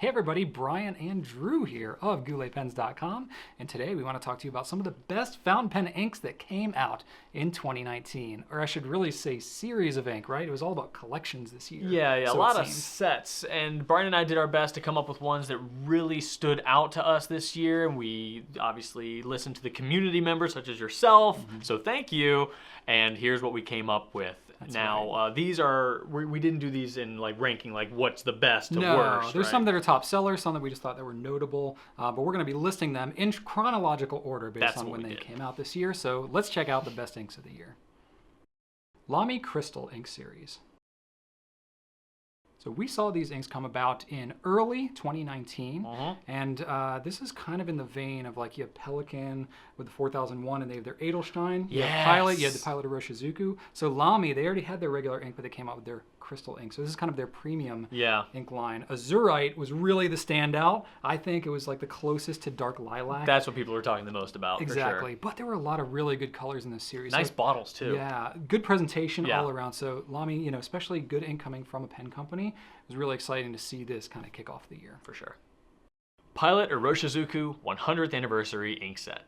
Hey everybody, Brian and Drew here of GouletPens.com, and today we want to talk to you about some of the best fountain pen inks that came out in 2019. Or I should really say series of ink, right? It was all about collections this year. Yeah, so a lot of sets, and Brian and I did our best to come up with ones that really stood out to us this year, and we obviously listened to the community members such as yourself, so thank you, and here's what we came up with. These are, we didn't do these in like ranking, like what's the best to worst. There's some that are top sellers, some that we just thought that were notable, but we're going to be listing them in chronological order based on when they came out this year. So let's check out the best inks of the year. LAMY Crystal Ink Series. So we saw these inks come about in early 2019, and this is kind of in the vein of like you have Pelican with the 4001 and they have their Edelstein. You have Pilot, you have the Pilot Iroshizuku. So LAMY, they already had their regular ink, but they came out with their crystal ink. So this is kind of their premium ink line. Azurite was really the standout. I think it was like the closest to dark lilac. That's what people are talking the most about. Exactly. For sure. But there were a lot of really good colors in this series. Nice bottles too. Yeah, good presentation all around. So LAMY, you know, especially good ink coming from a pen company. It was really exciting to see this kind of kick off the year. For sure. Pilot Iroshizuku 100th Anniversary Ink Set.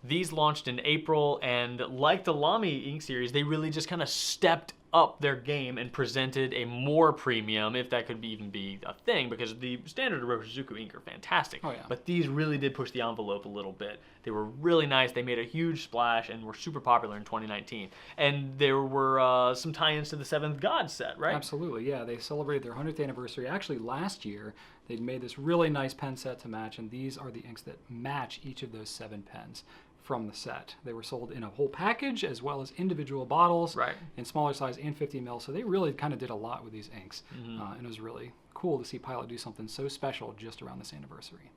These launched in April, and like the LAMY ink series, they really just kind of stepped up their game and presented a more premium, if that could even be a thing, because the standard Iroshizuku ink are fantastic. Oh, yeah. But these really did push the envelope a little bit. They were really nice. They made a huge splash and were super popular in 2019. And there were some tie-ins to the Seventh God set, right? Absolutely, yeah. They celebrated their 100th anniversary. Actually, last year, they'd made this really nice pen set to match, and these are the inks that match each of those 7 pens from the set. They were sold in a whole package as well as individual bottles in smaller size and 50 ml. So they really kind of did a lot with these inks. And it was really cool to see Pilot do something so special just around this anniversary.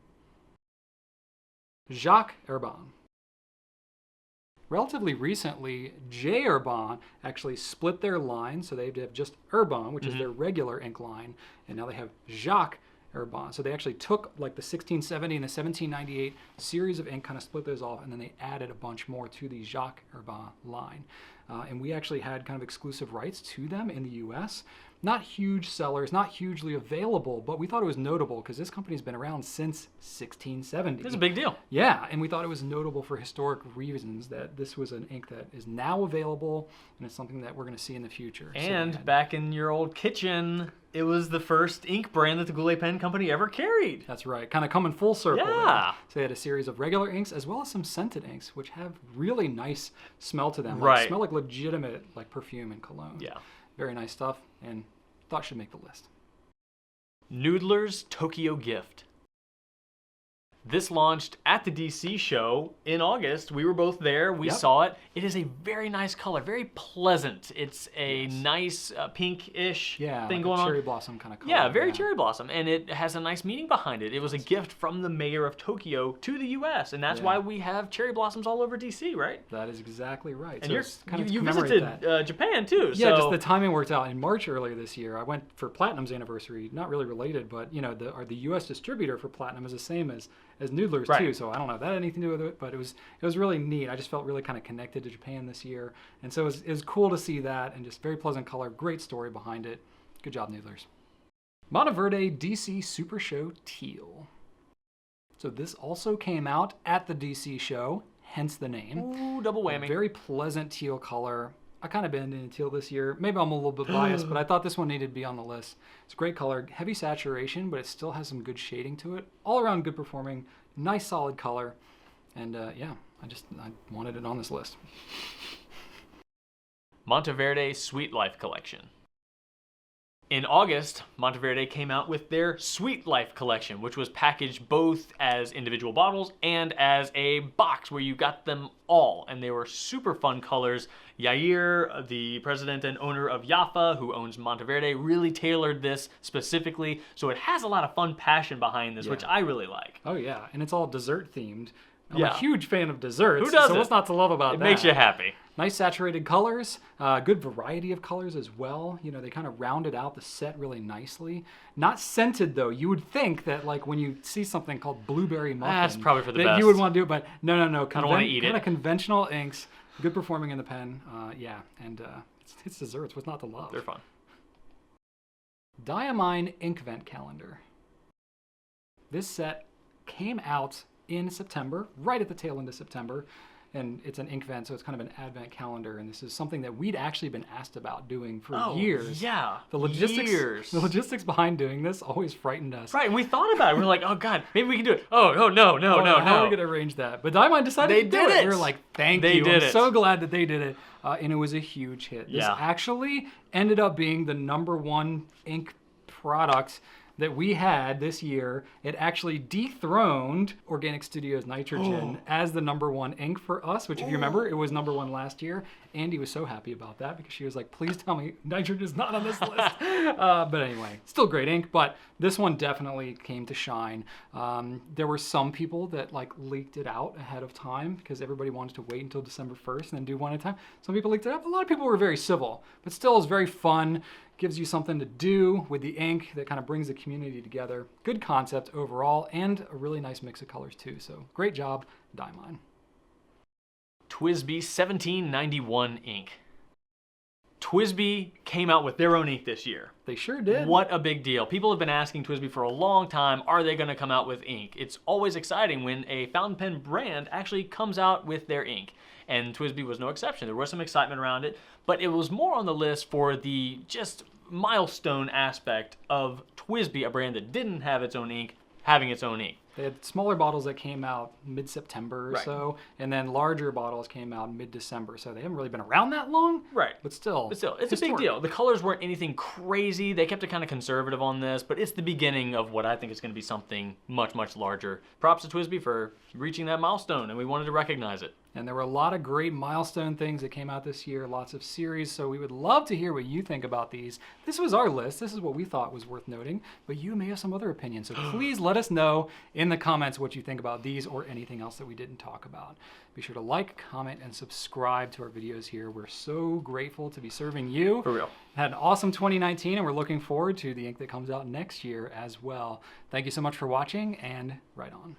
Jacques Herbin. Relatively recently, Herbin actually split their line. So they have just Herbin, which is their regular ink line. And now they have Jacques Herbin. So they actually took like the 1670 and the 1798 series of ink, kind of split those off, and then they added a bunch more to the Jacques Herbin line. And we actually had kind of exclusive rights to them in the US. Not huge sellers, not hugely available, but we thought it was notable because this company's been around since 1670. It's a big deal. Yeah, and we thought it was notable for historic reasons that this was an ink that is now available, and it's something that we're going to see in the future. And back in your old kitchen, it was the first ink brand that the Goulet Pen Company ever carried. That's right, kind of coming full circle. Yeah. So they had a series of regular inks as well as some scented inks, which have really nice smell to them. Right. Smell like legitimate like perfume and cologne. Yeah. Very nice stuff, and thought should make the list. NOODLER'S Tokyo Gift. This launched at the DC show in August. We were both there. We saw it. It is a very nice color, very pleasant. It's a nice pink-ish thing going on. Cherry blossom kind of color. Yeah, very cherry blossom, and it has a nice meaning behind it. It was a gift from the mayor of Tokyo to the U.S., and that's why we have cherry blossoms all over DC, right? That is exactly right. And so you visited Japan too. Yeah, just the timing worked out. In March earlier this year, I went for Platinum's anniversary. Not really related, but you know, the U.S. distributor for Platinum is the same as NOODLER'S too, so I don't know if that had anything to do with it, but it was really neat. I just felt really kind of connected to Japan this year, and so it was cool to see that, and just very pleasant color, great story behind it. Good job, NOODLER'S. Monteverde DC Supershow Teal. So this also came out at the DC show, hence the name. Ooh, double whammy. Very pleasant teal color. I kind of been into teal this year. Maybe I'm a little bit biased, but I thought this one needed to be on the list. It's a great color, heavy saturation, but it still has some good shading to it. All around good performing, nice solid color. And yeah, I wanted it on this list. Monteverde Sweet Life Collection. In August, Monteverde came out with their Sweet Life collection, which was packaged both as individual bottles and as a box where you got them all. And they were super fun colors. Yair, the president and owner of Yafa, who owns Monteverde, really tailored this specifically. So it has a lot of fun passion behind this, which I really like. Oh yeah, and it's all dessert themed. I'm a huge fan of desserts. Who doesn't? So what's not to love about that? It makes you happy. Nice saturated colors, good variety of colors as well. You know, they kind of rounded out the set really nicely. Not scented though. You would think that like when you see something called blueberry muffin, that's probably for the that best. You would want to do it, but no. I don't want to eat it. Kind of conventional inks, good performing in the pen. Yeah, and it's desserts. What's not to love? They're fun. Diamine InkVent calendar. This set came out in September, right at the tail end of September. And it's an InkVent, so it's kind of an advent calendar. And this is something that we'd actually been asked about doing for years. Yeah, the logistics behind doing this always frightened us. Right, and we thought about it. We were like, oh God, maybe we can do it. Oh no. How are we going to arrange that? But Diamine decided to do it. We were like, thank you. I'm so glad that they did it. And it was a huge hit. This actually ended up being the #1 ink product that we had this year. It actually dethroned Organic Studios Nitrogen as the #1 ink for us, which if you remember, it was #1 last year. Andy was so happy about that because she was like, please tell me Nitrogen is not on this list. But anyway, still great ink, but this one definitely came to shine. There were some people that like leaked it out ahead of time because everybody wanted to wait until December 1st and then do one at a time. Some people leaked it up. A lot of people were very civil, but still it was very fun. Gives you something to do with the ink that kind of brings the community together. Good concept overall, and a really nice mix of colors too. So great job, Diamine. TWSBI 1791 ink. TWSBI came out with their own ink this year. They sure did. What a big deal. People have been asking TWSBI for a long time, are they going to come out with ink? It's always exciting when a fountain pen brand actually comes out with their ink. And TWSBI was no exception. There was some excitement around it, but it was more on the list for the just milestone aspect of TWSBI, a brand that didn't have its own ink, having its own ink. They had smaller bottles that came out mid-September or so, and then larger bottles came out mid-December. So they haven't really been around that long. Right. But still, it's a big deal. The colors weren't anything crazy. They kept it kind of conservative on this, but it's the beginning of what I think is going to be something much, much larger. Props to TWSBI for reaching that milestone, and we wanted to recognize it. And there were a lot of great milestone things that came out this year, lots of series, so we would love to hear what you think about these. This was our list. This is what we thought was worth noting, but you may have some other opinions, so please let us know in the comments what you think about these or anything else that we didn't talk about. Be sure to like, comment, and subscribe to our videos here. We're so grateful to be serving you. For real. Had an awesome 2019, and we're looking forward to the ink that comes out next year as well. Thank you so much for watching, and right on.